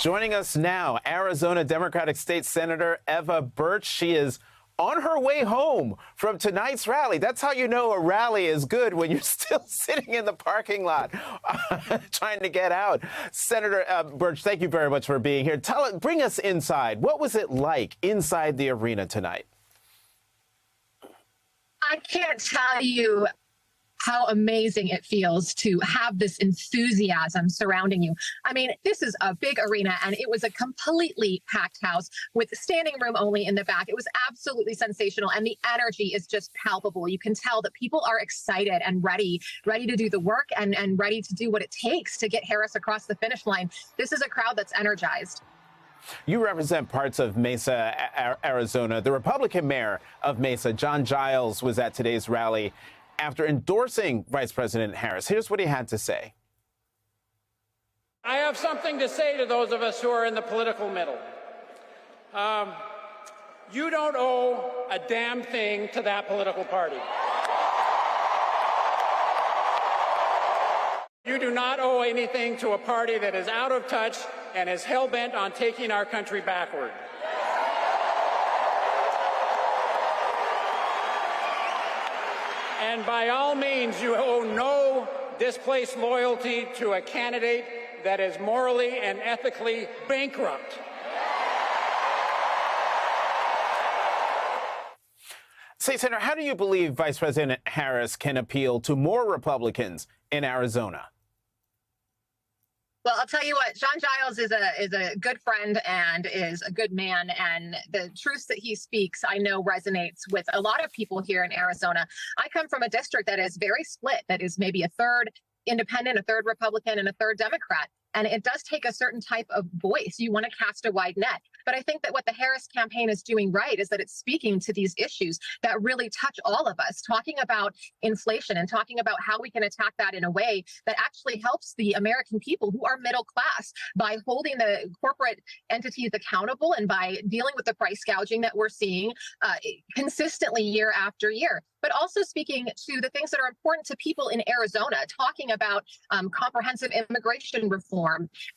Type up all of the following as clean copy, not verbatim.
Joining us now, Arizona Democratic State Senator Eva Birch. She is on her way home from tonight's rally. That's how you know a rally is good, when you're still sitting in the parking lot trying to get out. Senator Birch, thank you very much for being here. Bring us inside. What was it like inside the arena tonight? I can't tell you how amazing it feels to have this enthusiasm surrounding you. I mean, this is a big arena, and it was a completely packed house with standing room only in the back. It was absolutely sensational, and the energy is just palpable. You can tell that people are excited and ready to do the work and ready to do what it takes to get Harris across the finish line. This is a crowd that's energized. You represent parts of Mesa, Arizona. The Republican mayor of Mesa, John Giles, was at today's rally after endorsing Vice President Harris. Here's what he had to say. I have something to say to those of us who are in the political middle. You don't owe a damn thing to that political party. You do not owe anything to a party that is out of touch and is hell-bent on taking our country backward. And by all means, you owe no displaced loyalty to a candidate that is morally and ethically bankrupt. Say, Senator, how do you believe Vice President Harris can appeal to more Republicans in Arizona? Well, I'll tell you what, John Giles is a good friend and is a good man, and the truths that he speaks, I know, resonates with a lot of people here in Arizona. I come from a district that is very split, that is maybe a third independent, a third Republican, and a third Democrat. And it does take a certain type of voice. You want to cast a wide net. But I think that what the Harris campaign is doing right is that it's speaking to these issues that really touch all of us, talking about inflation and talking about how we can attack that in a way that actually helps the American people who are middle class by holding the corporate entities accountable and by dealing with the price gouging that we're seeing consistently year after year. But also speaking to the things that are important to people in Arizona, talking about comprehensive immigration reform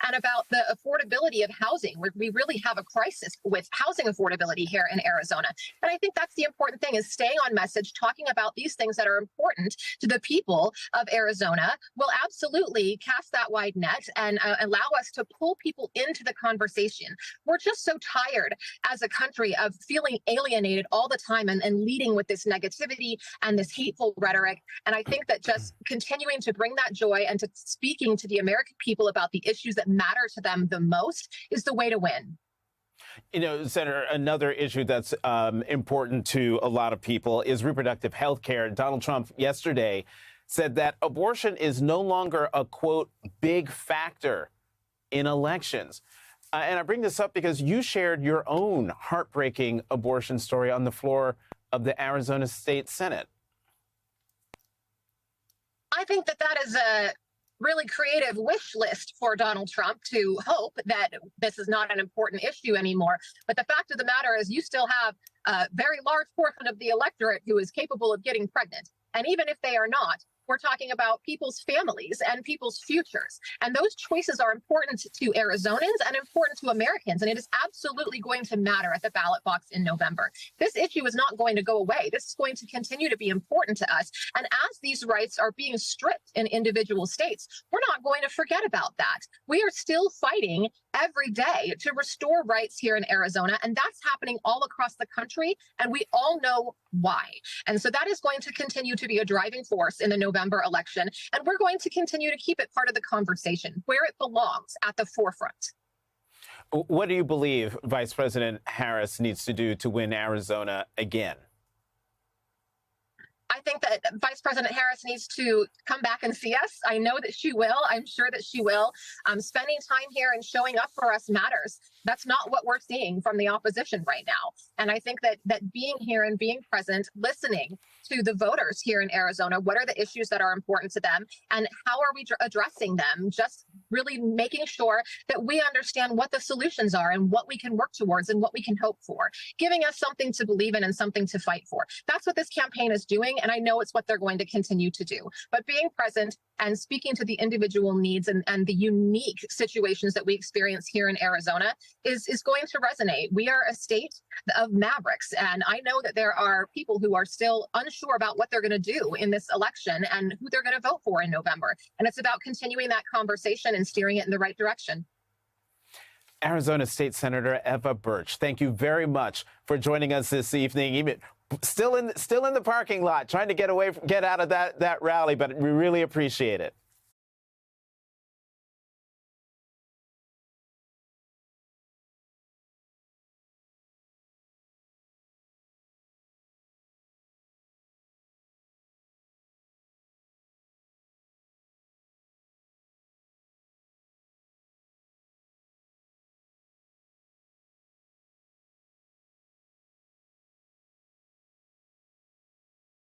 and about the affordability of housing. We really have a crisis with housing affordability here in Arizona. And I think that's the important thing, is staying on message, talking about these things that are important to the people of Arizona will absolutely cast that wide net and allow us to pull people into the conversation. We're just so tired as a country of feeling alienated all the time and leading with this negativity and this hateful rhetoric. And I think that just continuing to bring that joy and to speaking to the American people about the issues that matter to them the most is the way to win. You know, Senator, another issue that's important to a lot of people is reproductive health care. Donald Trump yesterday said that abortion is no longer a, quote, big factor in elections. And I bring this up because you shared your own heartbreaking abortion story on the floor of the Arizona State Senate. I think that that is a really creative wish list for Donald Trump, to hope that this is not an important issue anymore. But the fact of the matter is, you still have a very large portion of the electorate who is capable of getting pregnant. And even if they are not, we're talking about people's families and people's futures. And those choices are important to Arizonans and important to Americans. And it is absolutely going to matter at the ballot box in November. This issue is not going to go away. This is going to continue to be important to us. And as these rights are being stripped in individual states, we're not going to forget about that. We are still fighting every day to restore rights here in Arizona. And that's happening all across the country. And we all know why. And so that is going to continue to be a driving force in the November election. And we're going to continue to keep it part of the conversation where it belongs, at the forefront. What do you believe Vice President Harris needs to do to win Arizona again? I think that Vice President Harris needs to come back and see us. I know that she will. I'm sure that she will. Spending time here and showing up for us matters. That's not what we're seeing from the opposition right now. And I think that being here and being present, listening to the voters here in Arizona, what are the issues that are important to them and how are we addressing them? Just really making sure that we understand what the solutions are and what we can work towards and what we can hope for, giving us something to believe in and something to fight for. That's what this campaign is doing. And I know it's what they're going to continue to do. But being present and speaking to the individual needs and the unique situations that we experience here in Arizona is going to resonate. We are a state of mavericks. And I know that there are people who are still unsure about what they're going to do in this election and who they're going to vote for in November. And it's about continuing that conversation and steering it in the right direction. Arizona State Senator Eva Birch, thank you very much for joining us this evening. Even still in the parking lot, trying to get out of that rally, but we really appreciate it.